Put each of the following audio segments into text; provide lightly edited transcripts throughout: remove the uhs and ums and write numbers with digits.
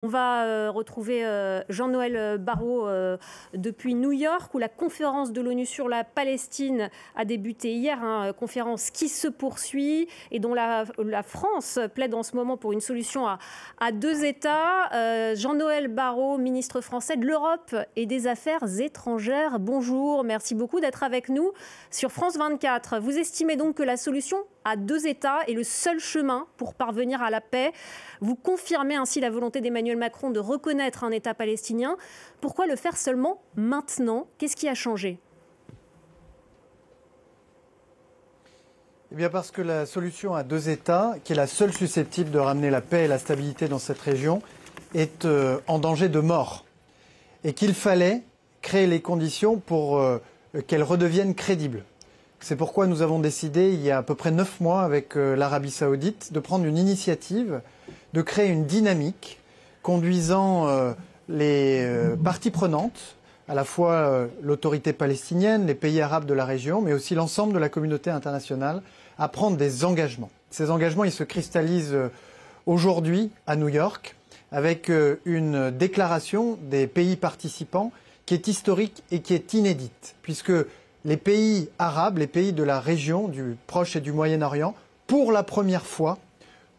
On va retrouver Jean-Noël Barrot depuis New York, où la conférence de l'ONU sur la Palestine a débuté hier, conférence qui se poursuit et dont la France plaide en ce moment pour une solution à deux États. Jean-Noël Barrot, ministre français de l'Europe et des Affaires étrangères. Bonjour, merci beaucoup d'être avec nous sur France 24. Vous estimez donc que la solution à deux États est le seul chemin pour parvenir à la paix. Vous confirmez ainsi la volonté d'Emmanuel Macron de reconnaître un État palestinien. Pourquoi le faire seulement maintenant? Qu'est-ce qui a changé? Eh bien parce que la solution à deux États, qui est la seule susceptible de ramener la paix et la stabilité dans cette région, est en danger de mort. Et qu'il fallait créer les conditions pour qu'elle redevienne crédible. C'est pourquoi nous avons décidé, il y a à peu près 9 mois, avec l'Arabie Saoudite, de prendre une initiative, de créer une dynamique conduisant les parties prenantes, à la fois l'autorité palestinienne, les pays arabes de la région, mais aussi l'ensemble de la communauté internationale, à prendre des engagements. Ces engagements, ils se cristallisent aujourd'hui à New York, avec une déclaration des pays participants qui est historique et qui est inédite, puisque les pays arabes, les pays de la région, du Proche et du Moyen-Orient, pour la première fois,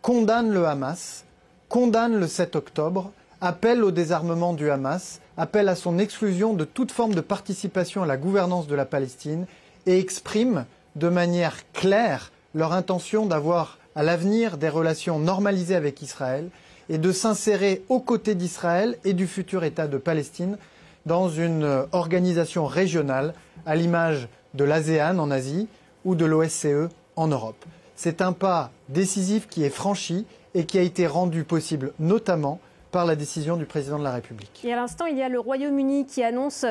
condamnent le Hamas, condamnent le 7 octobre, appellent au désarmement du Hamas, appellent à son exclusion de toute forme de participation à la gouvernance de la Palestine et expriment de manière claire leur intention d'avoir à l'avenir des relations normalisées avec Israël et de s'insérer aux côtés d'Israël et du futur État de Palestine dans une organisation régionale à l'image de l'ASEAN en Asie ou de l'OSCE en Europe. C'est un pas décisif qui est franchi et qui a été rendu possible notamment par la décision du président de la République. Et à l'instant, il y a le Royaume-Uni qui annonce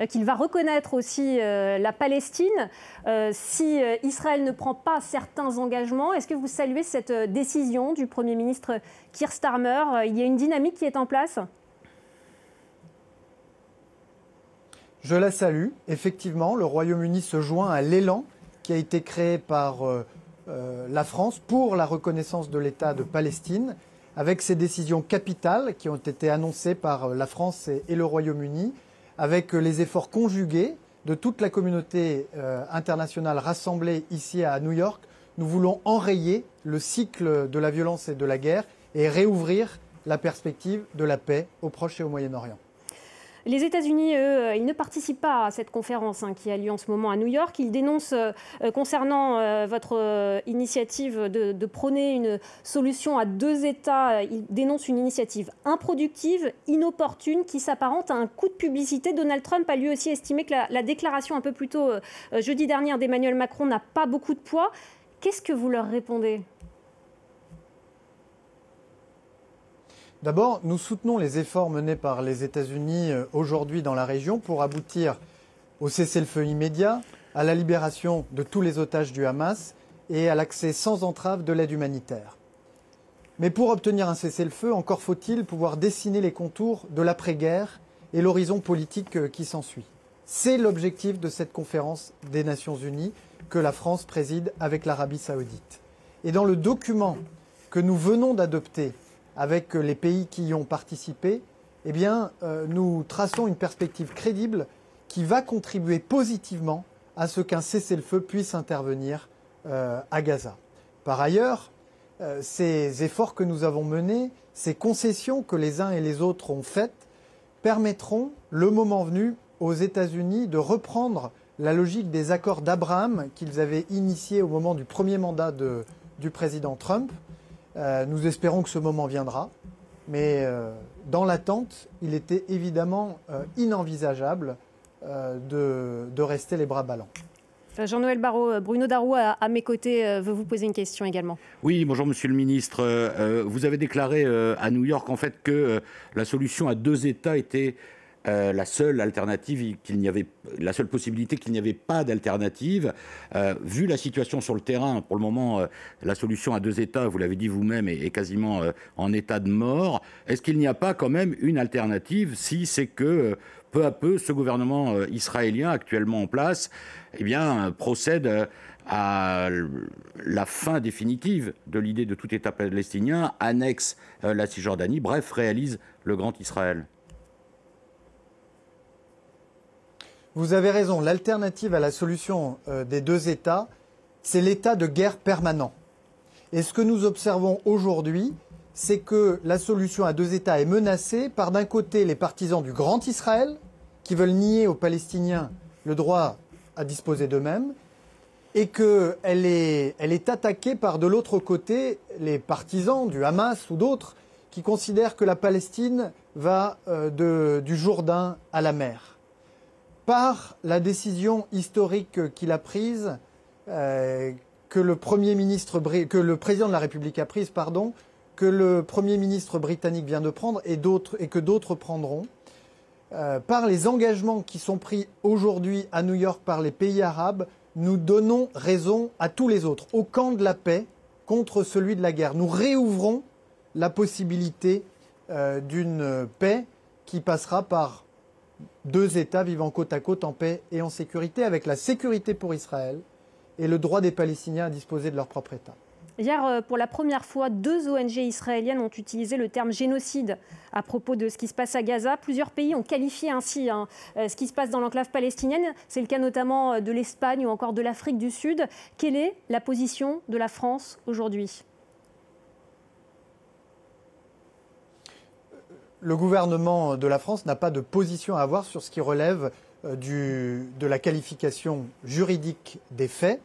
qu'il va reconnaître aussi la Palestine si Israël ne prend pas certains engagements. Est-ce que vous saluez cette décision du Premier ministre Keir Starmer? Il y a une dynamique qui est en place? Je la salue. Effectivement, le Royaume-Uni se joint à l'élan qui a été créé par la France pour la reconnaissance de l'État de Palestine, avec ces décisions capitales qui ont été annoncées par la France et le Royaume-Uni, avec les efforts conjugués de toute la communauté internationale rassemblée ici à New York. Nous voulons enrayer le cycle de la violence et de la guerre et réouvrir la perspective de la paix au Proche et au Moyen-Orient. Les États-Unis, eux, ils ne participent pas à cette conférence qui a lieu en ce moment à New York. Ils dénoncent, concernant votre initiative de prôner une solution à deux États, ils dénoncent une initiative improductive, inopportune, qui s'apparente à un coup de publicité. Donald Trump a lui aussi estimé que la déclaration un peu plus tôt, jeudi dernier, d'Emmanuel Macron n'a pas beaucoup de poids. Qu'est-ce que vous leur répondez ? D'abord, nous soutenons les efforts menés par les États-Unis aujourd'hui dans la région pour aboutir au cessez-le-feu immédiat, à la libération de tous les otages du Hamas et à l'accès sans entrave de l'aide humanitaire. Mais pour obtenir un cessez-le-feu, encore faut-il pouvoir dessiner les contours de l'après-guerre et l'horizon politique qui s'ensuit. C'est l'objectif de cette conférence des Nations Unies que la France préside avec l'Arabie Saoudite. Et dans le document que nous venons d'adopter avec les pays qui y ont participé, eh bien, nous traçons une perspective crédible qui va contribuer positivement à ce qu'un cessez-le-feu puisse intervenir à Gaza. Par ailleurs, ces efforts que nous avons menés, ces concessions que les uns et les autres ont faites, permettront, le moment venu, aux États-Unis de reprendre la logique des accords d'Abraham qu'ils avaient initiés au moment du premier mandat du président Trump. Nous espérons que ce moment viendra, mais dans l'attente, il était évidemment inenvisageable de rester les bras ballants. Jean-Noël Barrot, Bruno Darroux à mes côtés veut vous poser une question également. Oui, bonjour Monsieur le Ministre. Vous avez déclaré à New York en fait que la solution à deux États était la seule alternative, la seule possibilité qu'il n'y avait pas d'alternative. Vu la situation sur le terrain, pour le moment, la solution à deux États, vous l'avez dit vous-même, est quasiment en état de mort. Est-ce qu'il n'y a pas quand même une alternative si c'est que peu à peu, ce gouvernement israélien actuellement en place procède à la fin définitive de l'idée de tout État palestinien, annexe la Cisjordanie, bref, réalise le grand Israël. Vous avez raison, l'alternative à la solution des deux États, c'est l'état de guerre permanent. Et ce que nous observons aujourd'hui, c'est que la solution à deux États est menacée par d'un côté les partisans du grand Israël, qui veulent nier aux Palestiniens le droit à disposer d'eux-mêmes, et qu'elle est attaquée par de l'autre côté les partisans du Hamas ou d'autres qui considèrent que la Palestine va du Jourdain à la mer. Par la décision historique qu'il a prise, que le président de la République a prise, que le Premier ministre britannique vient de prendre et que d'autres prendront, par les engagements qui sont pris aujourd'hui à New York par les pays arabes, nous donnons raison à tous les autres, au camp de la paix contre celui de la guerre. Nous réouvrons la possibilité d'une paix qui passera par deux États vivant côte à côte en paix et en sécurité, avec la sécurité pour Israël et le droit des Palestiniens à disposer de leur propre État. Hier, pour la première fois, 2 ONG israéliennes ont utilisé le terme génocide à propos de ce qui se passe à Gaza. Plusieurs pays ont qualifié ainsi ce qui se passe dans l'enclave palestinienne. C'est le cas notamment de l'Espagne ou encore de l'Afrique du Sud. Quelle est la position de la France aujourd'hui ? Le gouvernement de la France n'a pas de position à avoir sur ce qui relève de la qualification juridique des faits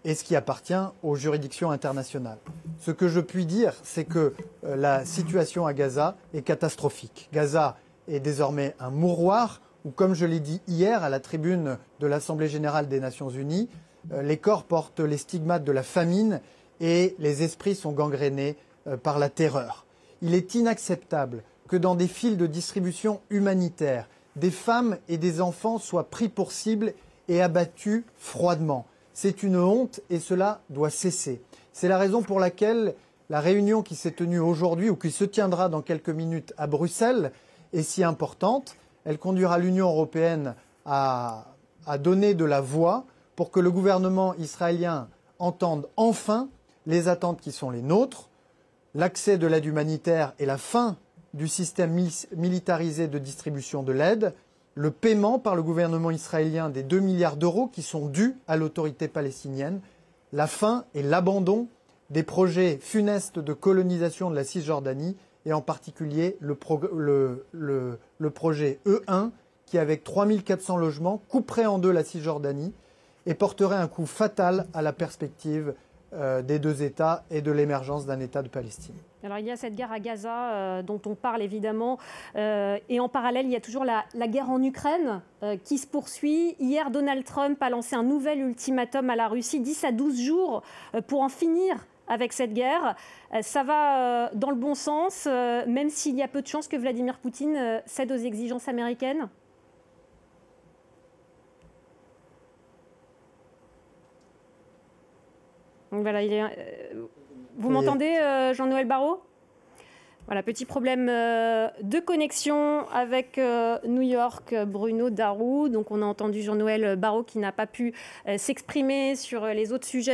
et ce qui appartient aux juridictions internationales. Ce que je puis dire, c'est que la situation à Gaza est catastrophique. Gaza est désormais un mouroir où, comme je l'ai dit hier à la tribune de l'Assemblée générale des Nations unies, les corps portent les stigmates de la famine et les esprits sont gangrénés par la terreur. Il est inacceptable que dans des files de distribution humanitaire, des femmes et des enfants soient pris pour cible et abattus froidement. C'est une honte et cela doit cesser. C'est la raison pour laquelle la réunion qui s'est tenue aujourd'hui ou qui se tiendra dans quelques minutes à Bruxelles est si importante. Elle conduira l'Union européenne à donner de la voix pour que le gouvernement israélien entende enfin les attentes qui sont les nôtres, l'accès de l'aide humanitaire et la fin du système militarisé de distribution de l'aide, le paiement par le gouvernement israélien des 2 milliards d'euros qui sont dus à l'autorité palestinienne, la fin et l'abandon des projets funestes de colonisation de la Cisjordanie et en particulier le projet E1 qui, avec 3400 logements, couperait en deux la Cisjordanie et porterait un coup fatal à la perspective des deux États et de l'émergence d'un État de Palestine. Alors il y a cette guerre à Gaza dont on parle évidemment et en parallèle il y a toujours la guerre en Ukraine qui se poursuit. Hier Donald Trump a lancé un nouvel ultimatum à la Russie, 10 à 12 jours pour en finir avec cette guerre. Ça va dans le bon sens, même s'il y a peu de chances que Vladimir Poutine cède aux exigences américaines. Voilà, vous m'entendez, Jean-Noël Barrot ? Voilà, petit problème de connexion avec New York, Bruno Darroux. Donc on a entendu Jean-Noël Barrot qui n'a pas pu s'exprimer sur les autres sujets.